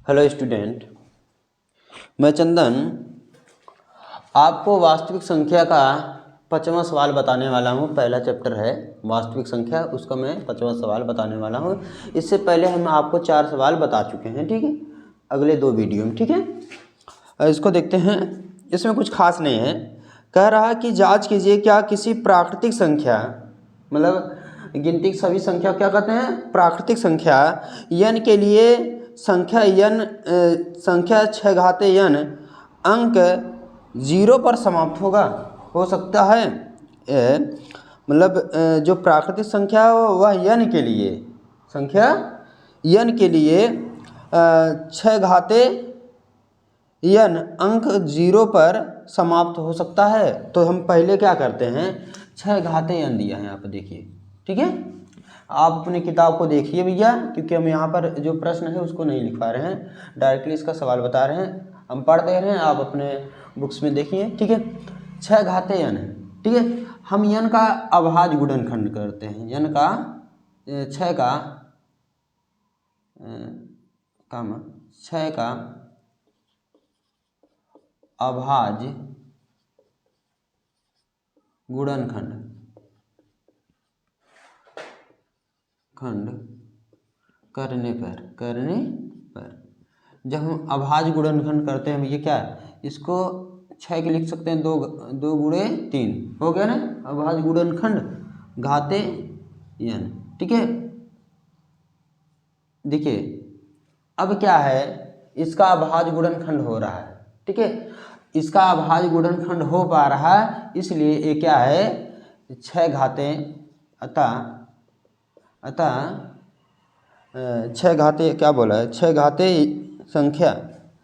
Hello student, मैं चंदन आपको वास्तविक संख्या का 5वां सवाल बताने वाला हूँ। पहला चैप्टर है वास्तविक संख्या, उसका मैं 5वां सवाल बताने वाला हूँ। इससे पहले हम आपको 4 सवाल बता चुके हैं, ठीक है, अगले 2 वीडियो में, ठीक है। इसको देखते हैं। इसमें कुछ खास नहीं है। कह रहा है कि जांच कीजिए क्या किसी प्राकृतिक संख्या, मतलब गिनती की सभी संख्या क्या कहते हैं, प्राकृतिक संख्या n के लिए संख्या संख्या 6 घाते n अंक 0 पर समाप्त होगा, हो सकता है। मतलब जो प्राकृतिक संख्या है वह n के लिए, संख्या n के लिए 6 घाते n अंक 0 पर समाप्त हो सकता है। तो हम पहले क्या करते हैं, 6 घाते n दिया है यहाँ पर, देखिए, ठीक है। आप अपने किताब को देखिए भैया, क्योंकि हम यहाँ पर जो प्रश्न है उसको नहीं लिख पा रहे हैं, डायरेक्टली इसका सवाल बता रहे हैं, हम पढ़ दे रहे हैं, आप अपने बुक्स में देखिए, ठीक है। 6 घाते n है, ठीक है। हम n का अभाज्य गुणनखंड करते हैं, n का 6 का अभाज्य गुणनखंड करने पर जब हम अभाज्य गुणनखंड करते हैं, ये क्या है, इसको 6 के लिख सकते हैं, 2 गुणे 3 हो गया ना, अभाज्य गुणनखंड घाते n, ठीक है। देखिए अब क्या है, इसका अभाज्य गुणनखंड हो रहा है, ठीक है, इसका अभाज्य गुणनखंड हो पा रहा है, इसलिए ये क्या है, 6 घाते, अतः 6 घाते क्या बोला है, 6 घाते संख्या,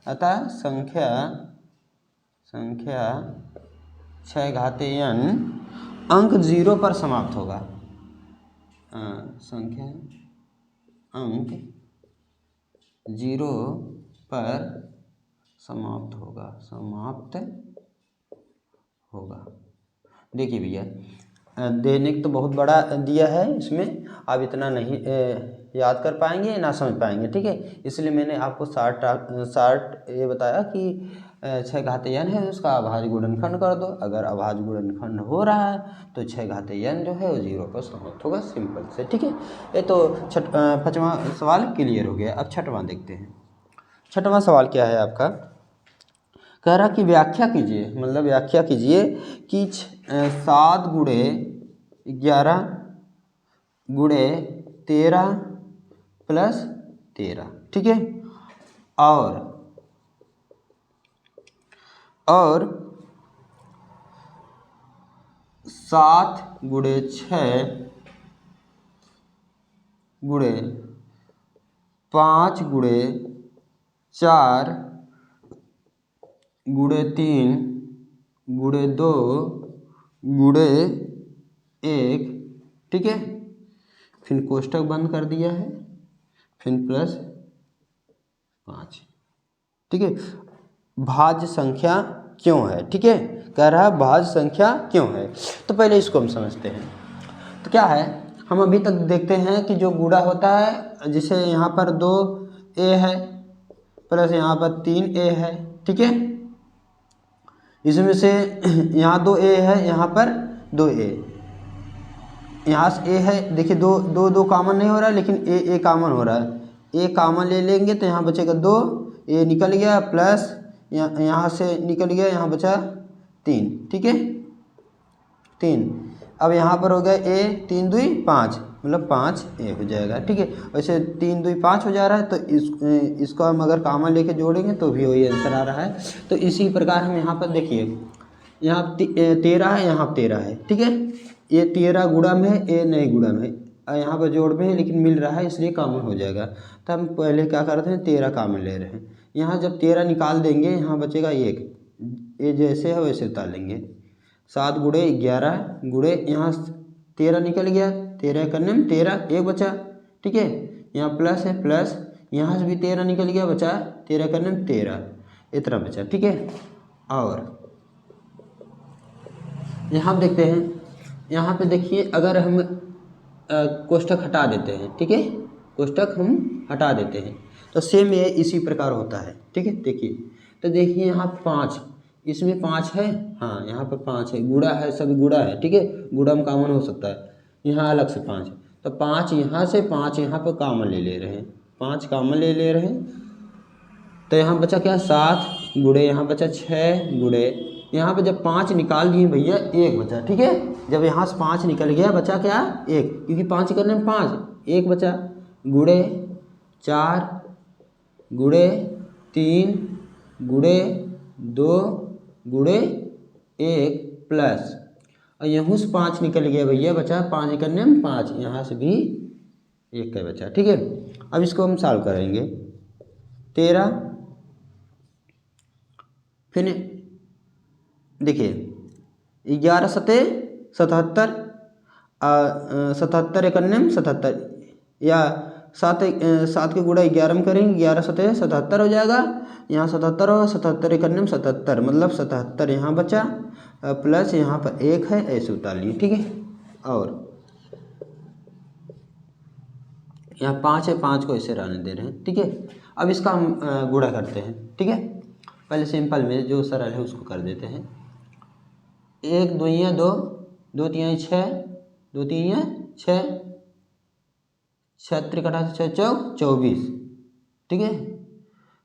अतः संख्या 6 घाते n अंक 0 पर समाप्त होगा। संख्या अंक 0 पर समाप्त होगा। देखिए भैया, देने को तो बहुत बड़ा दिया है, इसमें आप इतना नहीं याद कर पाएंगे, ना समझ पाएंगे, ठीक है। इसलिए मैंने आपको शार्ट ये बताया कि 6 घाते n है, उसका अभाज्य गुणनखंड कर दो। अगर अभाज्य गुणनखंड हो रहा है तो 6 घाते n जो है वो 0 पर समाप्त होगा, सिंपल से, ठीक है। ये तो 5वां सवाल क्लियर हो गया। अब 6वां देखते हैं। 6वां सवाल क्या है आपका, कह रहा कि व्याख्या कीजिए, मतलब व्याख्या कीजिए कि 7 गुणे 11 गुणे 13 प्लस 13, ठीक है, और 7 गुणे 6 गुणे 5 गुणे 4 गुणे 3 गुणे 2 गुणे 1, ठीक है। फिर कोष्टक बंद कर दिया है, फिर प्लस 5, ठीक है। भाज्य संख्या क्यों है, ठीक है, कह रहा है भाज्य संख्या क्यों है। तो पहले इसको हम समझते हैं। तो क्या है, हम अभी तक देखते हैं कि जो गुणा होता है, जिसे यहाँ पर 2a है प्लस यहाँ पर 3a है, ठीक है, इसमें से यहाँ 2a है, यहाँ पर 2a, यहाँ से a है, देखिए 2 कॉमन नहीं हो रहा है, लेकिन a कॉमन हो रहा है। a कॉमन ले लेंगे तो यहाँ बचेगा 2, a निकल गया, प्लस यहाँ से निकल गया, यहाँ बचा 3, ठीक है, 3। अब यहाँ पर हो गया a 3 दूई 5, मतलब 5a हो जाएगा, ठीक है। वैसे 3 दूई 5 हो जा रहा है, तो इसको हम अगर कॉमन लेके जोड़ेंगे तो भी वही आंसर आ रहा है। तो इसी प्रकार हम यहाँ पर देखिए, यहाँ 13 है, यहाँ 13 है, ठीक है, ये 13 गुणा में है, ये नहीं गुणा में है, यहाँ पर जोड़ में है, लेकिन मिल रहा है, इसलिए कॉमन हो जाएगा। तो हम पहले क्या करते हैं, 13 कॉमन ले रहे हैं। यहाँ जब 13 निकाल देंगे, यहाँ बचेगा 1, ये जैसे है वैसे उतार 7 गुणे 11 गुणे, यहाँ 13 निकल गया, 13 करने में 13, 1 बचा, ठीक है, यहाँ प्लस है, प्लस यहाँ से भी 13 निकल गया, बचा 13 करने में 13, इतना बचा, ठीक है। और यहाँ देखते हैं, यहाँ पे देखिए, अगर हम कोष्ठक हटा देते हैं, ठीक है, कोष्टक हम हटा देते हैं। तो सेम ये इसी प्रकार होता है, ठीक है। देखिए, तो देखिए यहाँ 5, इसमें 5 है, हाँ यहाँ पर 5 है, गुणा है, सभी गुणा है, ठीक है, गुणा में कॉमन हो सकता है, यहाँ अलग से 5 है, तो 5 यहाँ से 5 यहाँ पर कॉमन ले रहे हैं, 5 कॉमन ले रहे हैं, तो यहाँ बचा क्या 7 गुणे, यहाँ बचा 6 गुणे, यहाँ पे जब 5 निकाल दिए भैया 1 बचा, ठीक है। जब यहाँ से 5 निकल गया बचा क्या 1, क्योंकि 5 करने में 5 1 बचा, गुणे 4 गुणे 3 गुणे 2 गुणे 1 प्लस, और यहाँ से 5 निकल गया भैया, बचा 5 करने में 5, यहाँ से भी 1 का बचा, ठीक है। अब इसको हम सॉल्व करेंगे, 13, फिर देखिए 11 सते 77, 77 इकन्ने में 77, या 7 के गुणा 11 में करेंगे, 11 सते 77 हो जाएगा, यहाँ 77 होगा, 77 इकन्ने में 77, मतलब 77 यहाँ बचा, प्लस यहाँ पर 1 है, ऐसे उतार लिए, ठीक है। और यहाँ 5 है, 5 को ऐसे रहने दे रहे हैं, ठीक है। अब इसका हम गुणा करते हैं, ठीक है। पहले सिंपल में जो सरल है उसको कर देते हैं, 1 2 2, 2 3 6, 2 3 6, 6 3 6 चौक 24, ठीक है,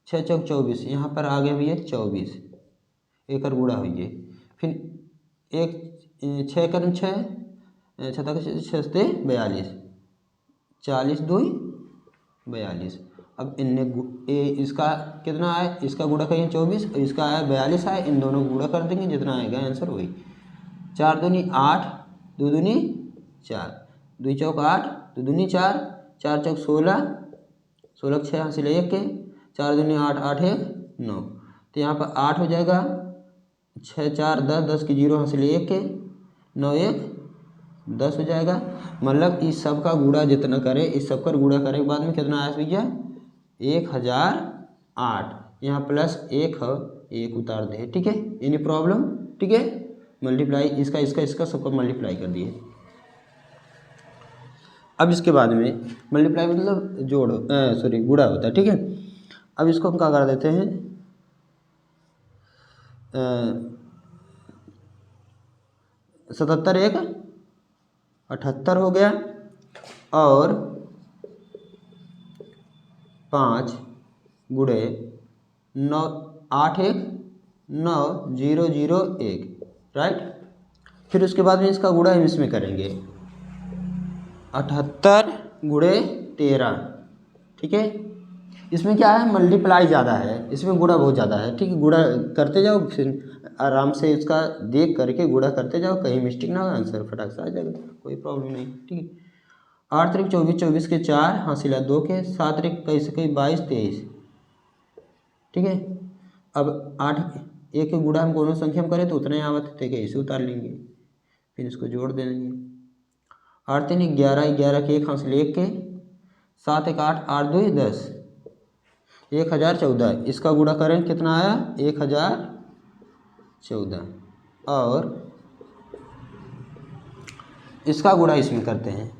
6 चौक 24, यहाँ पर आ गया भैया 24, एक और गुणा हुई है, फिर 1 6 करम 6, 6 से 42, 40 2 42। अब इनने इसका कितना आया, इसका गुणा करेंगे 24 और इसका आया 42 आया, इन दोनों को गुणा कर देंगे, जितना आएगा आंसर वही, 4 दूनी 8, 2 दूनी 4, 2 चौक 8, 2 दूनी 4, 4 चौक 16, 16 6 हासिल 1 के, 4 दूनी 8, 8 1 9, तो यहाँ पर 8 हो जाएगा, 6 4 10, 10 की 0 हासिल 1 के, 9 1 10 हो जाएगा। मतलब इस सब का गुणा जितना करे, इस सब का गुणा करे के बाद में कितना आया भैया 1008, यहाँ प्लस 1 है, 1 उतार दे, ठीक है, एनी प्रॉब्लम, ठीक है। मल्टीप्लाई इसका सबको मल्टीप्लाई कर दिए। अब इसके बाद में मल्टीप्लाई मतलब जोड़, सॉरी गुणा होता है, ठीक है। अब इसको हम क्या कर देते हैं, 77 1 78 हो गया, और 5 गुणे 9 8 1 9 0 0 1, राइट। फिर उसके बाद में इसका गुणा हम इसमें करेंगे, 78 गुणे 13, ठीक है। इसमें क्या है, मल्टीप्लाई ज़्यादा है, इसमें गुणा बहुत ज़्यादा है, ठीक है। गुणा करते जाओ, फिर आराम से इसका देख करके गुणा करते जाओ, कहीं मिस्टेक ना हो, आंसर फटाक से आ जाएगा, कोई प्रॉब्लम नहीं, ठीक है। 8 3 24, 24 के 4 हासिला 2 के, 7 3 21 22 23, ठीक है। अब 8 1 के गुणा हम दोनों संख्या में करें तो उतना ही आवत है, इसे उतार लेंगे, फिर इसको जोड़ देंगे, 8 3 11, 11 के 1 हासिल 1 के, 7 1 8, 8 2 10, 1014, इसका गुणा करें कितना आया 1014, और इसका गुणा इसमें करते हैं,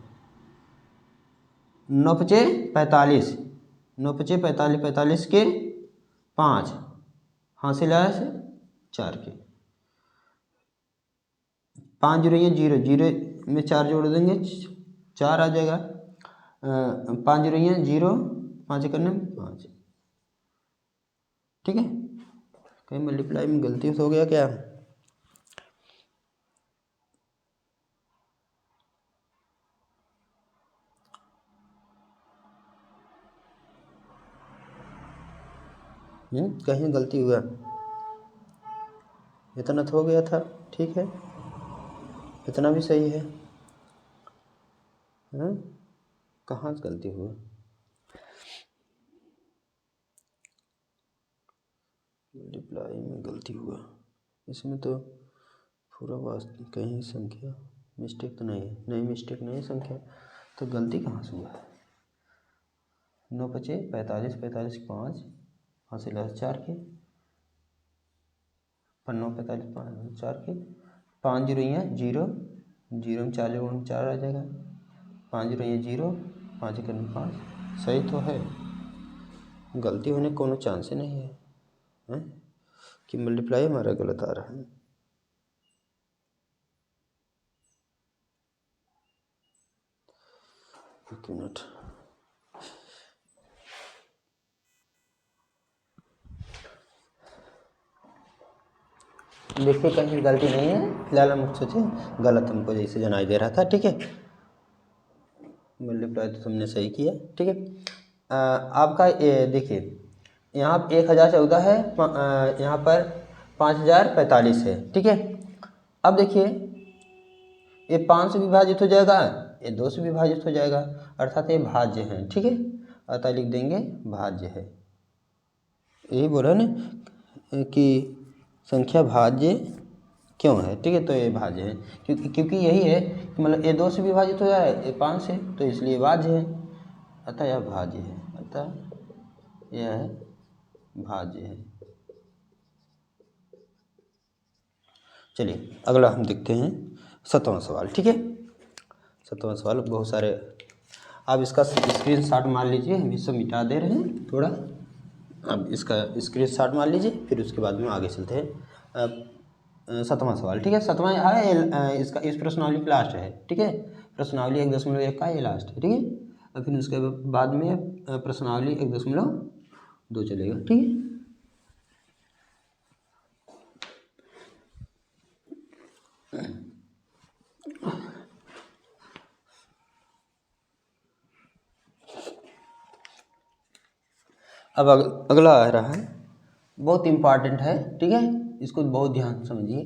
9 5 45, 9 5 45, 45 के 5 हासिल आया से 4 के, 5 0 0 0 में 4 जोड़ देंगे 4 आ जाएगा, 5 0 0, 5 करने में 5, ठीक है। कहीं मल्टीप्लाई में गलती हो गया क्या, कहीं गलती हुआ, इतना तो हो गया था, ठीक है, इतना भी सही है, कहाँ गलती हुआ, मल्टीप्लाई में गलती हुआ, इसमें तो पूरा वास्तव कहीं संख्या मिस्टेक तो नहीं है, नहीं मिस्टेक नहीं संख्या, तो गलती कहाँ से हुआ है, 9 5 45, 45 के 5 हासिल 4 के, 9 45 5 4 के, 5 0 0 0 में 4 जोड़ 4 आ जाएगा, 5 0 0, 5 1 5, सही तो है, गलती होने का कोनो चांस ही नहीं है, हैं? कि मल्टीप्लाई हमारा गलत आ रहा है। एक मिनट, देखिए कहीं गलती नहीं है, फिलहाल हम सोचे गलत हमको जैसे जनाई दे रहा था, ठीक है। मल्टीप्लाई तो हमने सही किया, ठीक है। आपका ये देखिए, यहाँ 1014 है, यहाँ पर 5045 है, ठीक है। अब देखिए ये 5 से विभाजित हो जाएगा, ये 2 से विभाजित हो जाएगा, अर्थात ये भाज्य है, ठीक है। अतः लिख देंगे भाज्य है। यही बोला ना कि संख्या भाज्य क्यों है, ठीक है। तो ये भाज्य है क्योंकि यही है कि मतलब ये 2 से विभाजित हो जाए, ये 5 से, तो इसलिए भाज्य है, अतः यह भाज्य है, अतः यह भाज्य है। चलिए अगला हम देखते हैं 7वां सवाल, ठीक है। 7वां सवाल बहुत सारे, आप इसका स्क्रीनशॉट मार लीजिए, हम इसे मिटा दे रहे हैं थोड़ा, अब इसका स्क्रीनशॉट मार लीजिए, फिर उसके बाद में आगे चलते हैं। 7वां सवाल, ठीक है। 7वां है इसका, इस प्रश्नावली का लास्ट है, ठीक है। प्रश्नावली 1.1 का ये लास्ट है, ठीक है। और फिर उसके बाद में प्रश्नावली 1.2 चलेगा, ठीक है। अब अगला आ रहा है, बहुत इम्पॉर्टेंट है, ठीक है, इसको बहुत ध्यान से समझिए।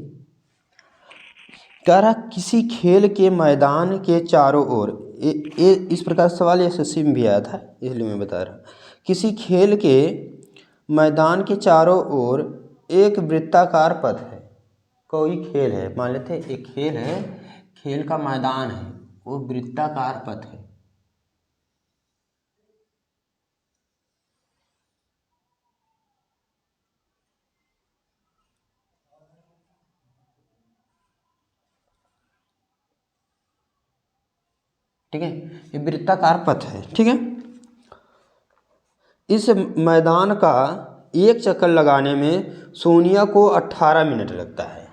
कह रहा किसी खेल के मैदान के चारों ओर, इस प्रकार सवाल एसएससी में भी आया था, इसलिए मैं बता रहा। किसी खेल के मैदान के चारों ओर एक वृत्ताकार पथ है, कोई खेल है, मान लेते एक खेल है, खेल का मैदान है, वो वृत्ताकार पथ है, ठीक है। ये वृत्ताकार पथ है, ठीक है। इस मैदान का एक चक्कर लगाने में सोनिया को 18 मिनट लगता है।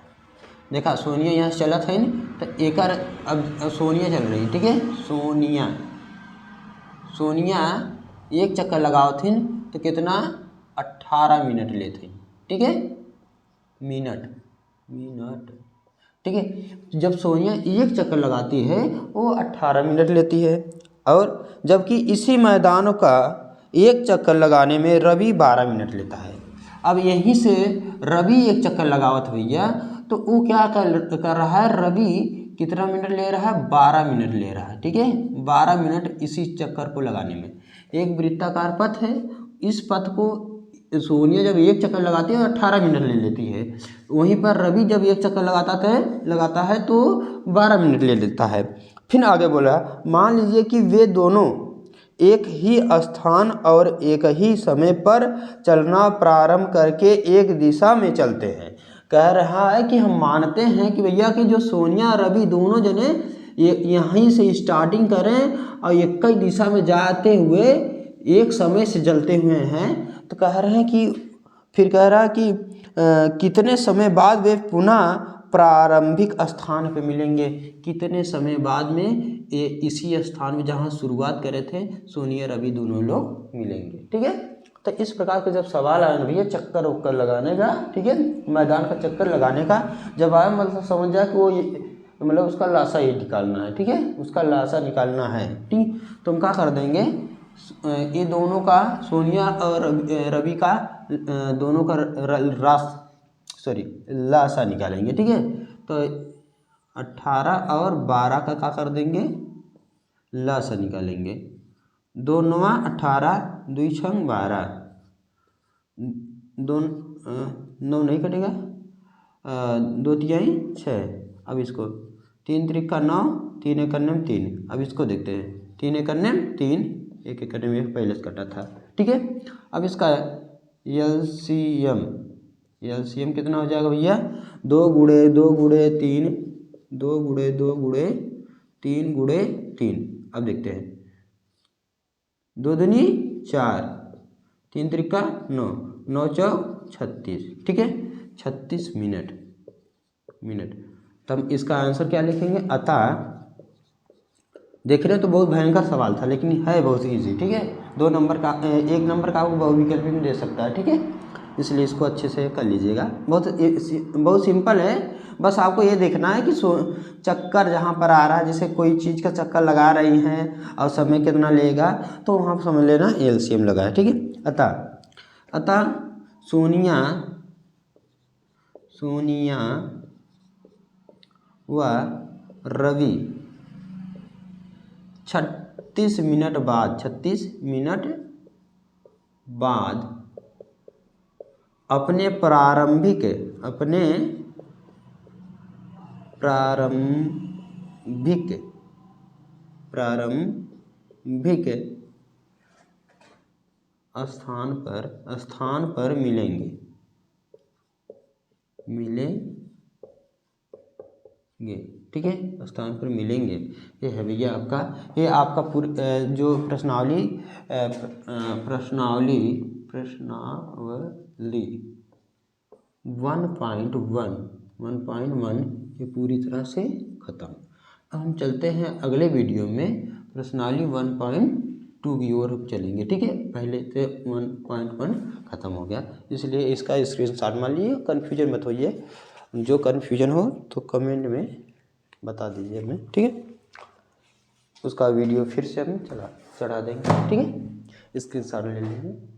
देखा सोनिया यहाँ से चला था ना, तो एक अब सोनिया चल रही, ठीक है। सोनिया एक चक्कर लगाओ थी तो कितना 18 मिनट लेते, ठीक है। मिनट, ठीक है। जब सोनिया एक चक्कर लगाती है वो 18 मिनट लेती है, और जबकि इसी मैदान का एक चक्कर लगाने में रवि 12 मिनट लेता है। अब यहीं से रवि एक चक्कर लगावत भैया, तो वो क्या कर रहा है, रवि कितना मिनट ले रहा है, 12 मिनट ले रहा है, ठीक है। 12 मिनट इसी चक्कर को लगाने में। एक वृत्ताकार पथ है, इस पथ को सोनिया जब एक चक्कर लगाती है 18 मिनट ले लेती है, वहीं पर रवि जब एक चक्कर लगाता है तो 12 मिनट ले लेता है। फिर आगे बोला, मान लीजिए कि वे दोनों एक ही स्थान और एक ही समय पर चलना प्रारंभ करके एक दिशा में चलते हैं। कह रहा है कि हम मानते हैं कि भैया कि जो सोनिया रवि दोनों जने यहीं से स्टार्टिंग करें और एक ही दिशा में जाते हुए एक समय से चलते हुए हैं, तो कह रहे हैं कि फिर कह रहा है कि कितने समय बाद वे पुनः प्रारंभिक स्थान पे मिलेंगे, कितने समय बाद में ये इसी स्थान में जहाँ शुरुआत करे थे सोनिया रवि दोनों लोग मिलेंगे, ठीक है। तो इस प्रकार के जब सवाल आए ना भैया चक्कर उक्कर लगाने का, ठीक है, मैदान का चक्कर लगाने का जब आए, मतलब समझ जाए कि वो मतलब उसका लाशा ये निकालना है, ठीक है, उसका लाशा निकालना है, ठीक। तो हम क्या कर देंगे, ये दोनों का सोनिया और रवि का दोनों का लाशा निकालेंगे, ठीक है। तो 18 और 12 का क्या कर देंगे, लाशा निकालेंगे। 2 9 18, 2 6 12, 2 9 नहीं कटेगा, 2 3 6। अब इसको 3 3 का 9, 3 1 3। अब इसको देखते हैं, 3 1 3, 1 1 में पहले से कटा था, ठीक है। अब इसका एलसीएम कितना हो जाएगा भैया, 2 गुणे 2 गुणे 3, 2 गुणे 2 गुणे 3 गुणे 3। अब देखते हैं 2 दूनी 4, 3 त्रिका 9, 9 चौक 36, ठीक है, 36 मिनट। तो हम इसका आंसर क्या लिखेंगे, अतः, देख रहे हो तो बहुत भयंकर सवाल था लेकिन है बहुत इजी, ठीक है। 2 नंबर का 1 नंबर का आपको बहुविकल्पी में दे सकता है, ठीक है, इसलिए इसको अच्छे से कर लीजिएगा। बहुत सिंपल है, बस आपको ये देखना है कि चक्कर जहाँ पर आ रहा है, जैसे कोई चीज़ का चक्कर लगा रही हैं और समय कितना लेगा, तो वहाँ पर समझ लेना एलसीएम लगा है, ठीक है। अतः सोनिया व रवि 36 मिनट बाद अपने प्रारंभिक स्थान पर मिलेंगे, ठीक है, स्थान पर मिलेंगे। ये है भैया आपका, ये आपका जो प्रश्नावली 1.1 ये पूरी तरह से ख़त्म। अब हम चलते हैं अगले वीडियो में प्रश्नावली 1.2 की ओर चलेंगे, ठीक है। पहले से 1.1 ख़त्म हो गया, इसलिए इसका स्क्रीनशॉट मान लीजिए, कन्फ्यूजन मत होइए। जो कन्फ्यूजन हो तो कमेंट में बता दीजिए हमें, ठीक है। उसका वीडियो फिर से हम चढ़ा देंगे, ठीक है, स्क्रीनशॉट ले लेंगे।